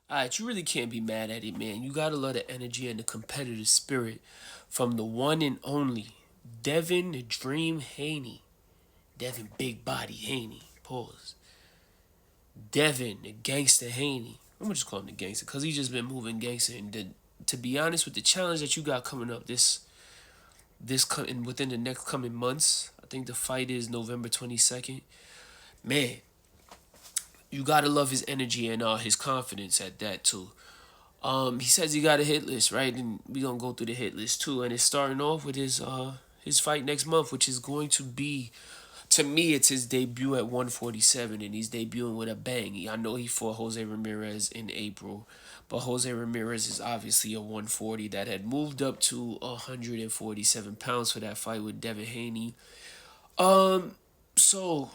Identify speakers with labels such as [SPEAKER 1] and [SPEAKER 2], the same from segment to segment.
[SPEAKER 1] Alright, you really can't be mad at it, man. You got a lot of energy and the competitive spirit from the one and only Devin the Dream Haney. Devin Big Body Haney. Pause. Devin the Gangster Haney. I'm gonna just call him the gangster because he's just been moving gangster. And to be honest, with the challenge that you got coming up within the next coming months, I think the fight is November 22nd. Man, you gotta love his energy and his confidence at that too. He says he got a hit list, right? And we gonna go through the hit list too. And it's starting off with his fight next month, which is going to be, to me, it's his debut at 147, and he's debuting with a bang. I know he fought Jose Ramirez in April, but Jose Ramirez is obviously a 140 that had moved up to 147 pounds for that fight with Devin Haney. So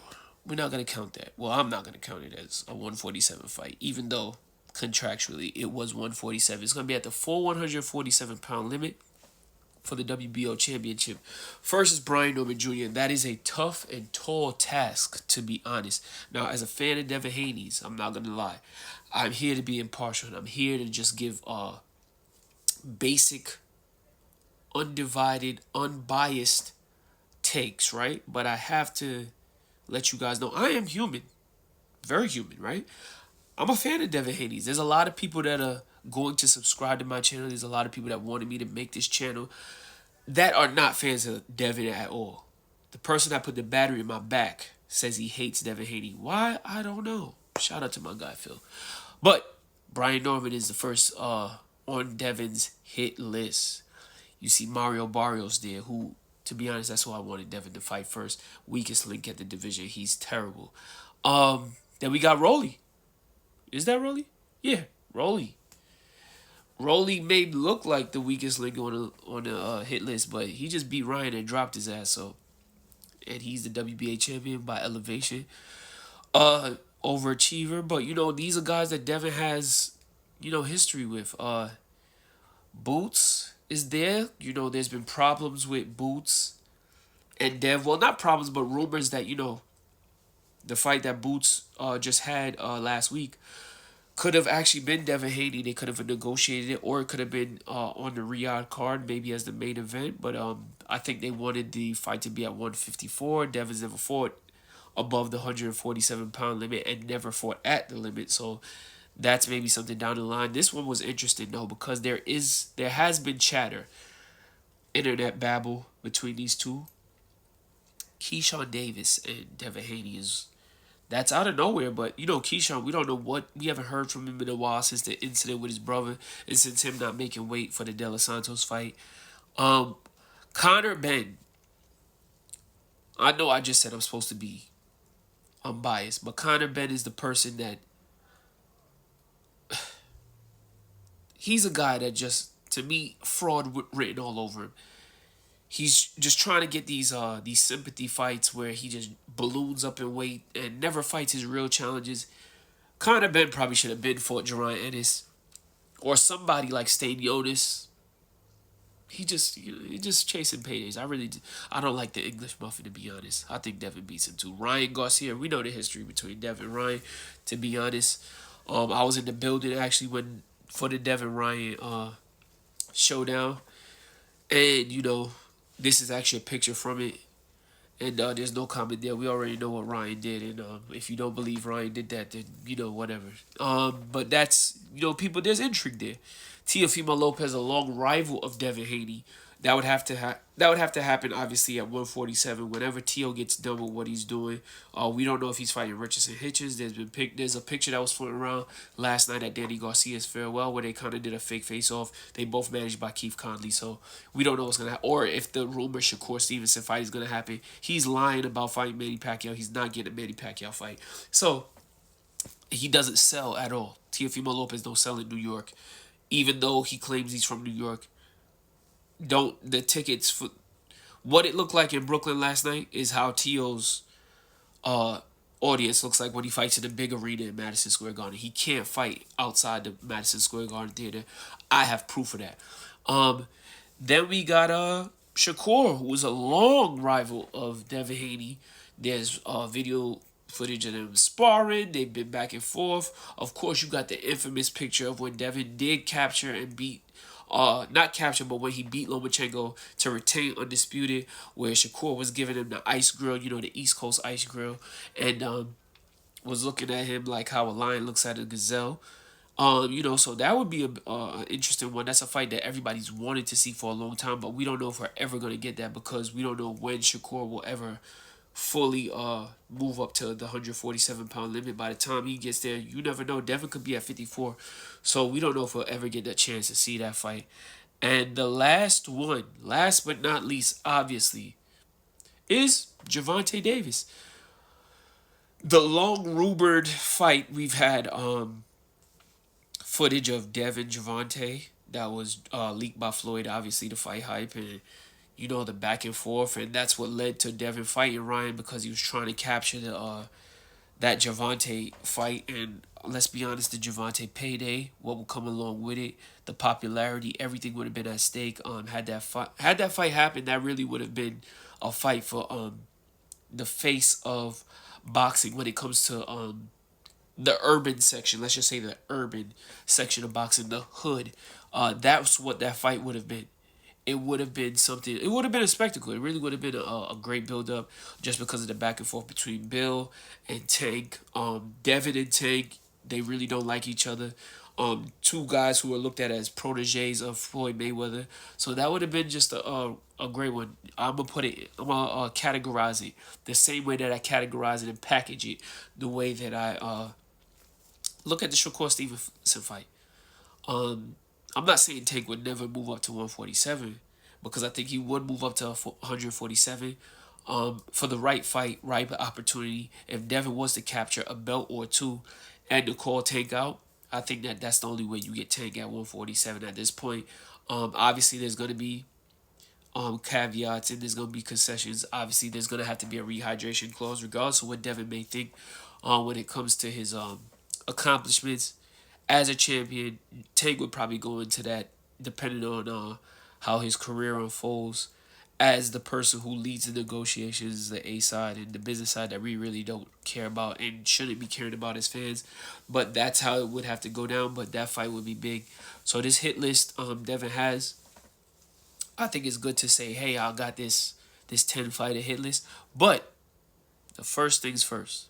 [SPEAKER 1] we're not gonna count that. Well, I'm not gonna count it as a 147 fight, even though contractually it was 147. It's gonna be at the full 147-pound limit for the WBO championship versus Brian Norman Jr. And that is a tough and tall task, to be honest. Now, as a fan of Devin Haney's, I'm not gonna lie, I'm here to be impartial and I'm here to just give basic, undivided, unbiased takes, right? But I have to let you guys know I am human, very human, right? I'm a fan of Devin Haney's. There's a lot of people that are going to subscribe to my channel. There's a lot of people that wanted me to make this channel that are not fans of Devin at all. The person that put the battery in my back says he hates Devin Haney. Why? I don't know. Shout out to my guy Phil. But Brian Norman is the first on Devin's hit list. You see Mario Barrios there, who, to be honest, that's who I wanted Devin to fight first. Weakest link at the division. He's terrible. Then we got Rolly. Is that Rolly? Yeah, Rolly. Rolly may look like the weakest link on the hit list, but he just beat Ryan and dropped his ass. So, and he's the WBA champion by elevation. Overachiever, but these are guys that Devin has, history with. Boots is there. There's been problems with Boots and Dev. Well, not problems, but rumors that the fight that Boots just had last week could have actually been Devin Haney. They could have negotiated it, or it could have been on the Riyadh card, maybe as the main event. But I think they wanted the fight to be at 154. Devin's never fought above the 147-pound limit and never fought at the limit. So that's maybe something down the line. This one was interesting though because there has been chatter, internet babble between these two. Keyshawn Davis and Devin Haney is that's out of nowhere, but Keyshawn, we don't know we haven't heard from him in a while since the incident with his brother and since him not making weight for the De Los Santos fight. Conor Ben, I know I just said I'm supposed to be unbiased, but Conor Ben is the person that he's a guy that just, to me, fraud written all over him. He's just trying to get these sympathy fights where he just balloons up in weight and never fights his real challenges. Conor Ben probably should have been fought Jerron Ennis or somebody like Stanionis. He just chasing paydays. I don't like the English muffin, to be honest. I think Devin beats him too. Ryan Garcia, we know the history between Devin and Ryan. To be honest, I was in the building actually for the Devin Ryan showdown, and this is actually a picture from it. And there's no comment there. We already know what Ryan did, and if you don't believe Ryan did that, then whatever. But that's people. There's intrigue there. Teofimo Lopez, a long rival of Devin Haney, that would have to happen obviously at 147 whenever Tio gets done with what he's doing. We don't know if he's fighting Richardson Hitchens. There's a picture that was floating around last night at Danny Garcia's farewell where they kind of did a fake face off. They both managed by Keith Conley, so we don't know what's gonna happen. Or if the rumor Shakur Stevenson fight is gonna happen. He's lying about fighting Manny Pacquiao. He's not getting a Manny Pacquiao fight. So he doesn't sell at all. Teofimo Lopez don't sell in New York, even though he claims he's from New York. Don't the tickets for what it looked like in Brooklyn last night is how Tio's audience looks like when he fights in the big arena in Madison Square Garden. He can't fight outside the Madison Square Garden theater. I have proof of that. Then we got Shakur, who was a long rival of Devin Haney. There's video footage of them sparring. They've been back and forth. Of course, you got the infamous picture of when Devin did capture and beat, not capture, but when he beat Lomachenko to retain undisputed, where Shakur was giving him the ice grill, the East Coast ice grill, and was looking at him like how a lion looks at a gazelle. So that would be a interesting one. That's a fight that everybody's wanted to see for a long time, but we don't know if we're ever gonna get that because we don't know when Shakur will ever fully move up to the 147-pound limit. By the time he gets there, you never know. Devin could be at 54, so we don't know if we'll ever get that chance to see that fight. And the last one, last but not least, obviously, is Gervonta Davis. The long rumored fight we've had. Footage of Devin Gervonta that was leaked by Floyd, obviously the fight hype and the back and forth, and that's what led to Devin fighting Ryan because he was trying to capture the that Gervonta fight. And let's be honest, the Gervonta payday, what would come along with it, the popularity, everything would have been at stake. Had that fight happened, that really would have been a fight for the face of boxing when it comes to the urban section. Let's just say the urban section of boxing, the hood. That's what that fight would have been. It would have been something. It would have been a spectacle. It really would have been a great build up, just because of the back and forth between Bill and Tank. Devin and Tank, they really don't like each other. Two guys who are looked at as proteges of Floyd Mayweather. So that would have been just a great one. I'm gonna put it. I'm gonna categorize it the same way that I categorize it and package it. The way that I look at the Shakur Stevenson fight. Um, I'm not saying Tank would never move up to 147 because I think he would move up to 147 for the right fight, right opportunity. If Devin was to capture a belt or two and to call Tank out, I think that that's the only way you get Tank at 147 at this point. Obviously, there's going to be caveats and there's going to be concessions. Obviously, there's going to have to be a rehydration clause, regardless of what Devin may think when it comes to his accomplishments as a champion. Tank would probably go into that depending on how his career unfolds as the person who leads the negotiations, the A side and the business side that we really don't care about and shouldn't be caring about as fans. But that's how it would have to go down. But that fight would be big. So this hit list Devin has, I think it's good to say, hey, I got this 10 fighter hit list. But the first things first.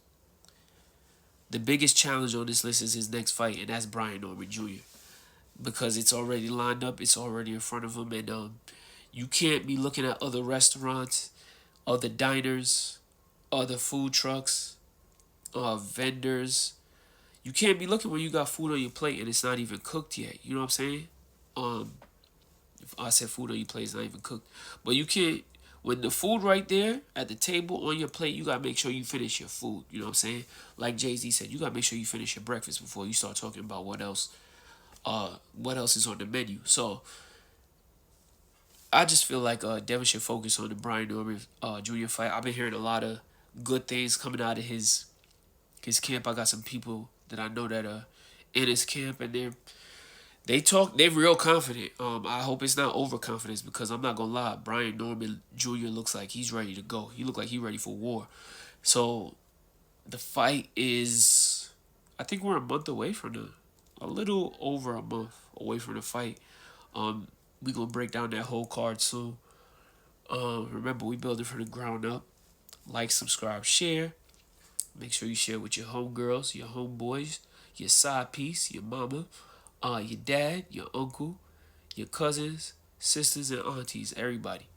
[SPEAKER 1] The biggest challenge on this list is his next fight, and that's Brian Norman Jr. Because it's already lined up, it's already in front of him, and you can't be looking at other restaurants, other diners, other food trucks, vendors. You can't be looking when you got food on your plate and it's not even cooked yet. You know what I'm saying? Um, if I said food on your plate, it's not even cooked. But you can't. When the food right there at the table on your plate, you gotta make sure you finish your food. You know what I'm saying? Like Jay-Z said, you gotta make sure you finish your breakfast before you start talking about what else is on the menu. So I just feel like Devin should focus on the Brian Norman Jr. fight. I've been hearing a lot of good things coming out of his camp. I got some people that I know that are in his camp, and they're real confident. I hope it's not overconfidence because I'm not gonna lie, Brian Norman Jr. looks like he's ready to go. He looked like he's ready for war. So the fight is, I think we're a month away from a little over a month away from the fight. We gonna break down that whole card soon. Remember, we build it from the ground up. Like, subscribe, share. Make sure you share with your homegirls, your homeboys, your side piece, your mama, your dad, your uncle, your cousins, sisters, and aunties, everybody.